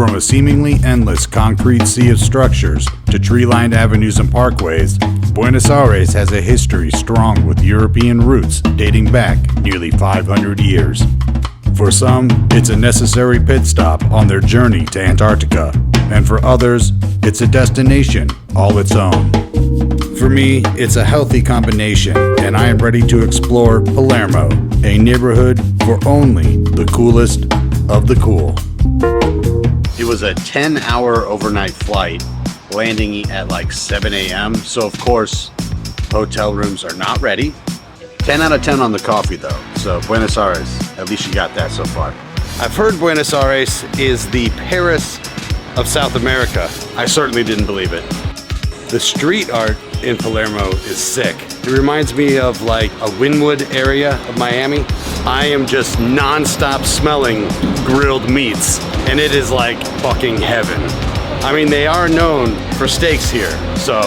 From a seemingly endless concrete sea of structures to tree-lined avenues and parkways, Buenos Aires has a history strong with European roots dating back nearly 500 years. For some, it's a necessary pit stop on their journey to Antarctica, and for others, it's a destination all its own. For me, it's a healthy combination, and I am ready to explore Palermo, a neighborhood for only the coolest of the cool. It was a 10-hour overnight flight, landing at like 7 a.m. So of course, hotel rooms are not ready. 10 out of 10 on the coffee though. So Buenos Aires, at least you got that so far. I've heard Buenos Aires is the Paris of South America. I certainly didn't believe it. The street art in Palermo is sick. It reminds me of like a Wynwood area of Miami. I am just non-stop smelling grilled meats, and it is like fucking heaven. I mean, they are known for steaks here, so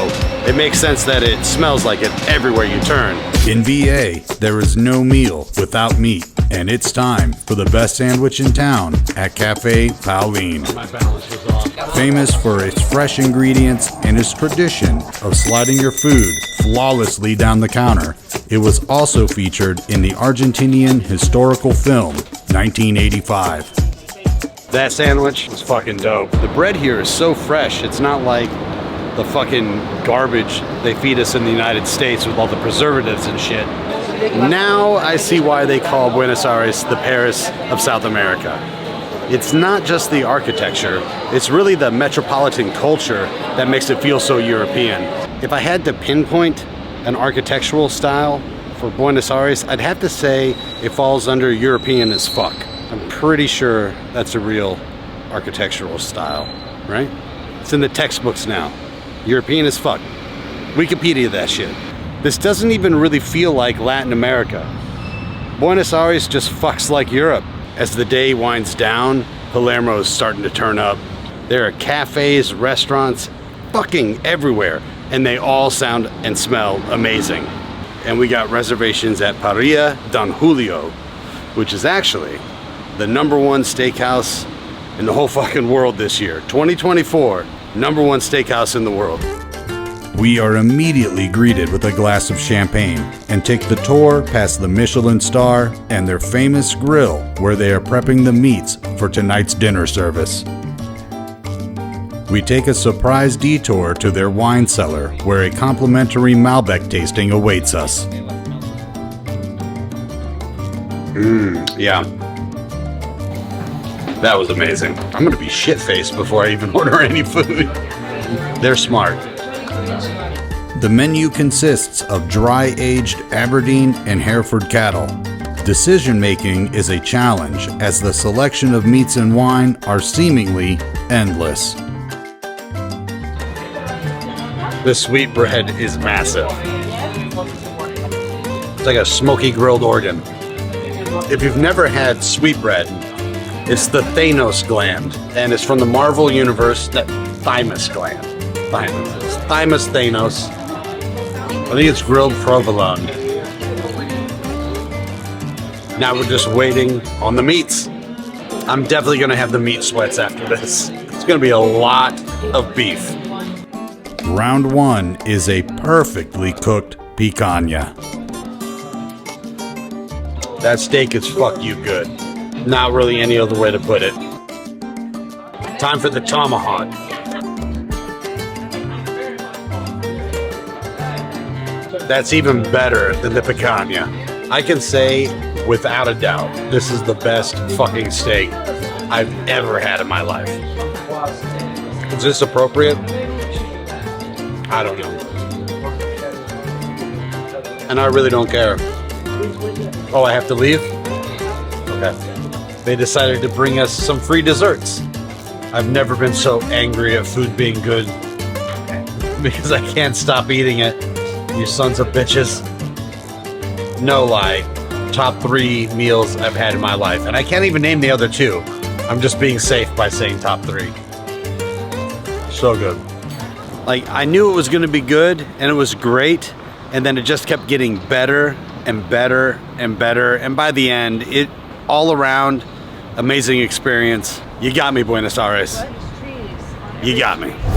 it makes sense that it smells like it everywhere you turn. In VA, there is no meal without meat, and it's time for the best sandwich in town at Cafe Paulin. My balance was off. Famous for its fresh ingredients and its tradition of sliding your food flawlessly down the counter, it was also featured in the Argentinian historical film 1985. That sandwich was fucking dope. The bread here is so fresh, it's not like the fucking garbage they feed us in the United States with all the preservatives and shit. Now I see why they call Buenos Aires the Paris of South America. It's not just the architecture, it's really the metropolitan culture that makes it feel so European. If I had to pinpoint an architectural style for Buenos Aires, I'd have to say it falls under European as fuck. I'm pretty sure that's a real architectural style, right? It's in the textbooks now. European as fuck. Wikipedia that shit. This doesn't even really feel like Latin America. Buenos Aires just fucks like Europe. As the day winds down, Palermo's starting to turn up. There are cafes, restaurants, fucking everywhere, and they all sound and smell amazing. And we got reservations at Parrilla Don Julio, which is actually the #1 steakhouse in the whole fucking world this year. 2024, #1 steakhouse in the world. We are immediately greeted with a glass of champagne and take the tour past the Michelin star and their famous grill where they are prepping the meats for tonight's dinner service. We take a surprise detour to their wine cellar where a complimentary Malbec tasting awaits us. Yeah. That was amazing. I'm gonna be shit-faced before I even order any food. They're smart. The menu consists of dry-aged Aberdeen and Hereford cattle. Decision-making is a challenge as the selection of meats and wine are seemingly endless. This sweetbread is massive. It's like a smoky grilled organ. If you've never had sweetbread, it's the Thanos gland, and it's from the Marvel universe, that thymus gland. Thymus Thanos. I think it's grilled provolone. Now we're just waiting on the meats. I'm definitely gonna have the meat sweats after this. It's gonna be a lot of beef. Round 1 is a perfectly cooked picanha. That steak is fuck you good. Not really any other way to put it. Time for the tomahawk. That's even better than the picanha. I can say, without a doubt, this is the best fucking steak I've ever had in my life. Is this appropriate? I don't know. And I really don't care. Oh, I have to leave? Okay. They decided to bring us some free desserts. I've never been so angry at food being good because I can't stop eating it. You sons of bitches. No lie. Top 3 meals I've had in my life. And I can't even name the other 2. I'm just being safe by saying top 3. So good. Like, I knew it was going to be good, and it was great, and then it just kept getting better and better and better, and by the end, it all around amazing experience. You got me, Buenos Aires. You got me.